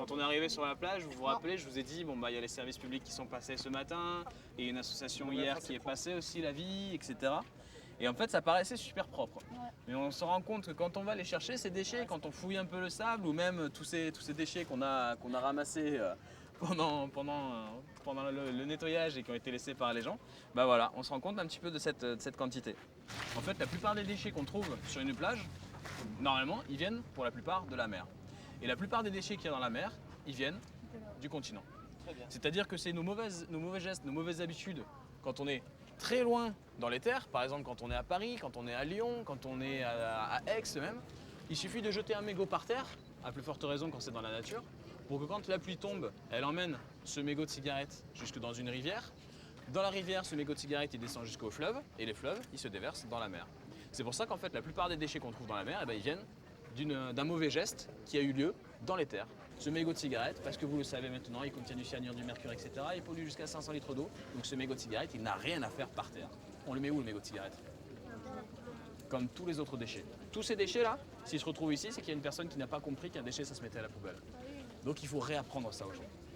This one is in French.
Quand on est arrivé sur la plage, vous vous rappelez, je vous ai dit, bon bah il y a les services publics qui sont passés ce matin, et une association hier qui est passée aussi, la vie, etc. Et en fait, ça paraissait super propre. Mais on se rend compte que quand on va les chercher, ces déchets, quand on fouille un peu le sable, ou même tous ces déchets qu'on a ramassés pendant le nettoyage et qui ont été laissés par les gens, bah voilà, on se rend compte un petit peu de cette quantité. En fait, la plupart des déchets qu'on trouve sur une plage, normalement, ils viennent pour la plupart de la mer. Et la plupart des déchets qu'il y a dans la mer, ils viennent du continent. C'est-à-dire que c'est nos mauvais gestes, nos mauvaises habitudes, quand on est très loin dans les terres, par exemple quand on est à Paris, quand on est à Lyon, quand on est à Aix même, il suffit de jeter un mégot par terre, à plus forte raison quand c'est dans la nature, pour que quand la pluie tombe, elle emmène ce mégot de cigarette jusque dans une rivière. Dans la rivière, ce mégot de cigarette il descend jusqu'au fleuve, et les fleuves, ils se déversent dans la mer. C'est pour ça qu'en fait, la plupart des déchets qu'on trouve dans la mer, ils viennent d'un mauvais geste qui a eu lieu dans les terres. Ce mégot de cigarette, parce que vous le savez maintenant, il contient du cyanure, du mercure, etc. Il pollue jusqu'à 500 litres d'eau. Donc ce mégot de cigarette, il n'a rien à faire par terre. On le met où le mégot de cigarette? Comme tous les autres déchets. Tous ces déchets-là, s'ils se retrouvent ici, c'est qu'il y a une personne qui n'a pas compris qu'un déchet, ça se mettait à la poubelle. Donc il faut réapprendre ça aux gens.